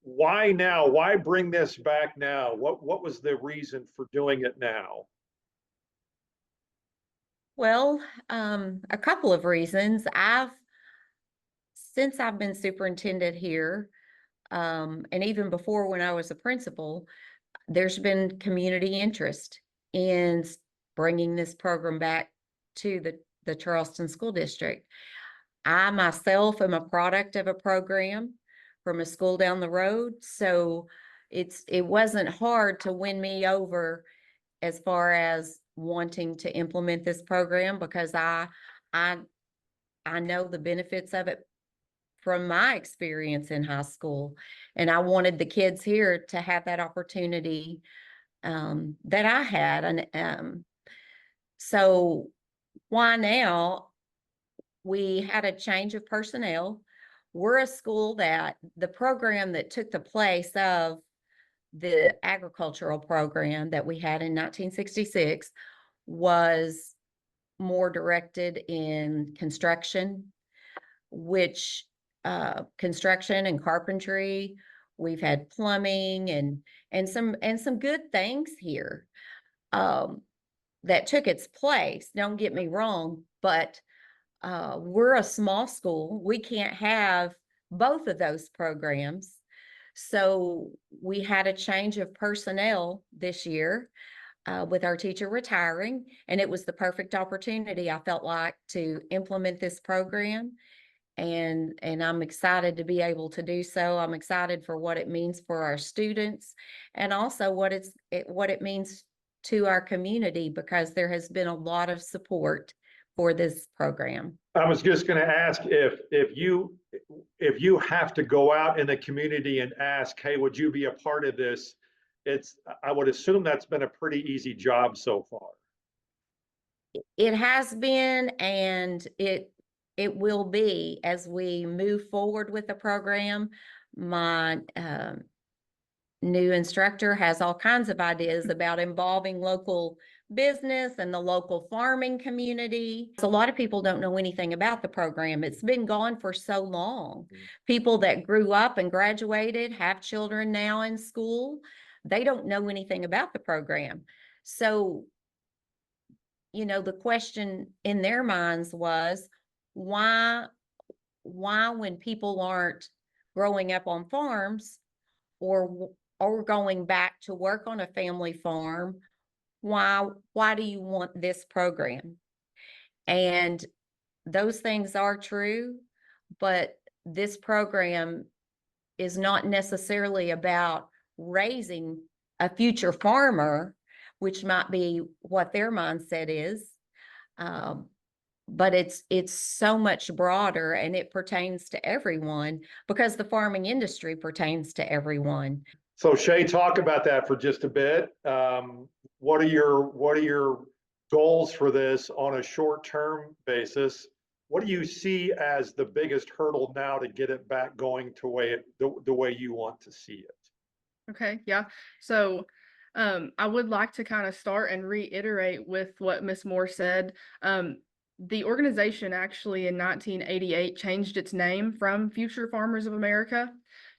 why now? Why bring this back now? What was the reason for doing it now? Well, a couple of reasons. Since I've been superintendent here, and even before when I was a principal, there's been community interest in bringing this program back to the Charleston School District. I myself am a product of a program from a school down the road, so it wasn't hard to win me over as far as wanting to implement this program, because I I know the benefits of it from my experience in high school, and I wanted the kids here to have that opportunity that I had. And so why now? We had a change of personnel. We're a school that the program that took the place of the agricultural program that we had in 1966 was more directed in construction, which construction and carpentry. We've had plumbing and some good things here that took its place. Don't get me wrong, but we're a small school. We can't have both of those programs. So we had a change of personnel this year with our teacher retiring, and it was the perfect opportunity, I felt like, to implement this program. And I'm excited to be able to do so. I'm excited for what it means for our students, and also what it means to our community, because there has been a lot of support for this program. I was just going to ask if you have to go out in the community and ask, hey, would you be a part of this? I would assume that's been a pretty easy job so far. It has been, and it will be as we move forward with the program. My new instructor has all kinds of ideas about involving local business and the local farming community. A lot of people don't know anything about the program. It's been gone for so long. People that grew up and graduated, have children now in school, they don't know anything about the program. So, the question in their minds was, why when people aren't growing up on farms or going back to work on a family farm, why do you want this program? And those things are true, but this program is not necessarily about raising a future farmer, which might be what their mindset is. But it's so much broader, and it pertains to everyone, because the farming industry pertains to everyone. So Shay, talk about that for just a bit. What are your goals for this on a short-term basis? What do you see as the biggest hurdle now to get it back going to the way you want to see it? Okay, yeah. So I would like to kind of start and reiterate with what Ms. Moore said. The organization actually in 1988 changed its name from Future Farmers of America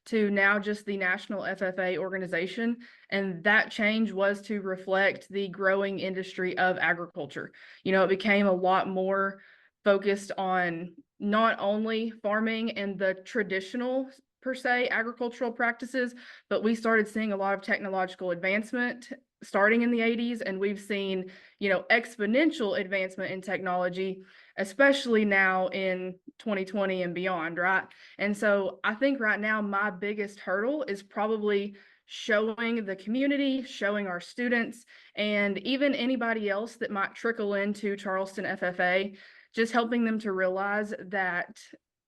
to now just the National FFA organization. And that change was to reflect the growing industry of agriculture. It became a lot more focused on not only farming and the traditional per se agricultural practices, but we started seeing a lot of technological advancement starting in the 80s, and we've seen, exponential advancement in technology, especially now in 2020 and beyond, right? And so I think right now my biggest hurdle is probably showing the community, showing our students, and even anybody else that might trickle into Charleston FFA, just helping them to realize that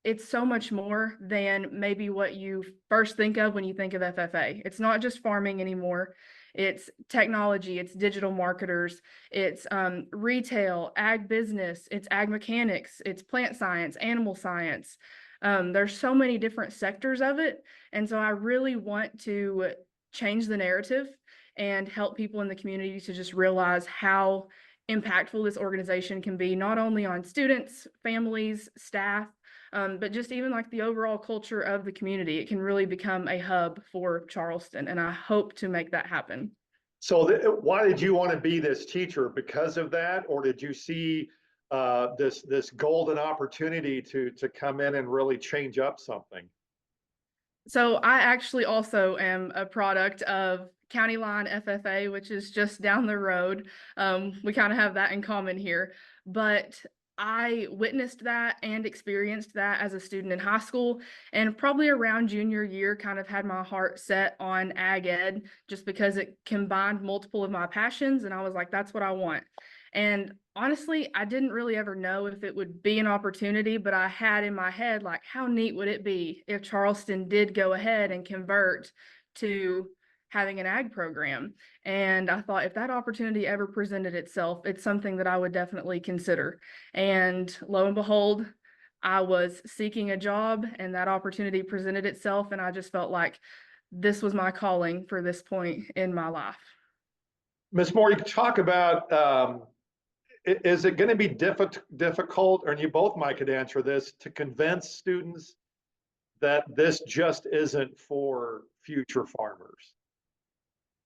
it's so much more than maybe what you first think of when you think of FFA. It's not just farming anymore. It's technology, it's digital marketers, it's retail, ag business, it's ag mechanics, it's plant science, animal science. There's so many different sectors of it. And so I really want to change the narrative and help people in the community to just realize how impactful this organization can be, not only on students, families, staff, but just even like the overall culture of the community, it can really become a hub for Charleston, and I hope to make that happen. So why did you want to be this teacher? Because of that, or did you see this golden opportunity to come in and really change up something? So I actually also am a product of County Line FFA, which is just down the road. We kind of have that in common here, but I witnessed that and experienced that as a student in high school, and probably around junior year kind of had my heart set on ag ed just because it combined multiple of my passions, and I was like, that's what I want. And honestly, I didn't really ever know if it would be an opportunity, but I had in my head, like, how neat would it be if Charleston did go ahead and convert to having an ag program? And I thought if that opportunity ever presented itself, it's something that I would definitely consider. And lo and behold, I was seeking a job and that opportunity presented itself. And I just felt like this was my calling for this point in my life. Ms. Moore, you talk about, is it going to be difficult, or you both might could answer this, to convince students that this just isn't for future farmers?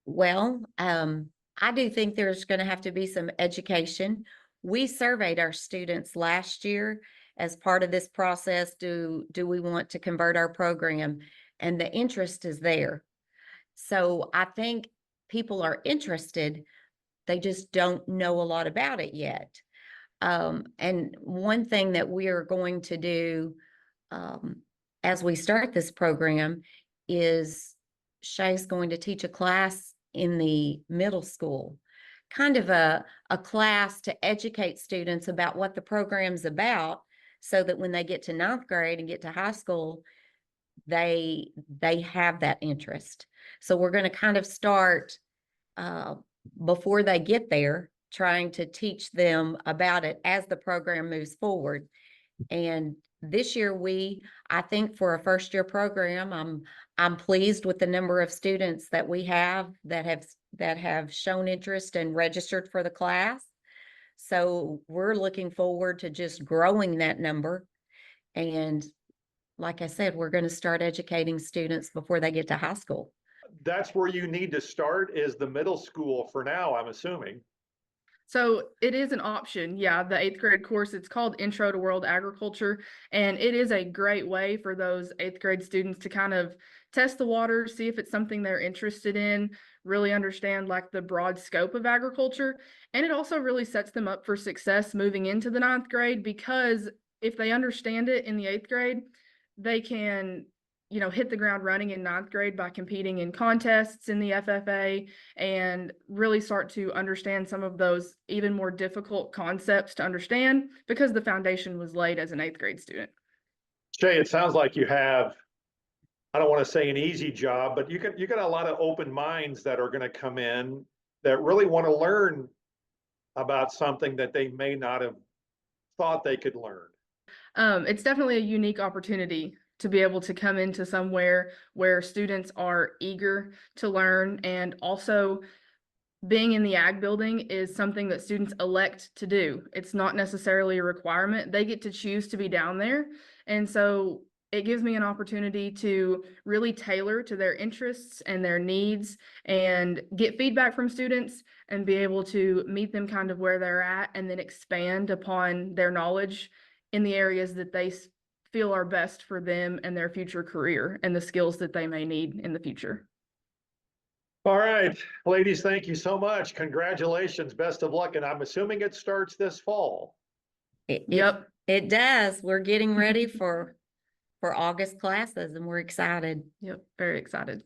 Well, I do think there's going to have to be some education. We surveyed our students last year as part of this process. Do we want to convert our program? And the interest is there. So I think people are interested. They just don't know a lot about it yet. And one thing that we are going to do as we start this program is Shay's going to teach a class in the middle school, kind of a class to educate students about what the program's about, so that when they get to 9th grade and get to high school, they have that interest. So we're going to kind of start before they get there, trying to teach them about it as the program moves forward. And this year I think for a first year program, I'm pleased with the number of students that we have that have shown interest and registered for the class. So we're looking forward to just growing that number. And like I said, we're going to start educating students before they get to high school. That's where you need to start, is the middle school for now, I'm assuming. So it is an option. Yeah, the 8th grade course, it's called Intro to World Agriculture. And it is a great way for those 8th grade students to kind of test the water, see if it's something they're interested in, really understand like the broad scope of agriculture. And it also really sets them up for success moving into the 9th grade, because if they understand it in the 8th grade, they can hit the ground running in 9th grade by competing in contests in the FFA and really start to understand some of those even more difficult concepts to understand, because the foundation was laid as an 8th grade student. Shay, it sounds like you have, I don't want to say an easy job, but you got a lot of open minds that are going to come in that really want to learn about something that they may not have thought they could learn. It's definitely a unique opportunity to be able to come into somewhere where students are eager to learn, and also being in the ag building is something that students elect to do. It's not necessarily a requirement. They get to choose to be down there. And so it gives me an opportunity to really tailor to their interests and their needs and get feedback from students and be able to meet them kind of where they're at, and then expand upon their knowledge in the areas that they feel are best for them and their future career and the skills that they may need in the future. All right, ladies, thank you so much. Congratulations. Best of luck. And I'm assuming it starts this fall. Yep. It does. We're getting ready for August classes, and we're excited. Yep. Very excited.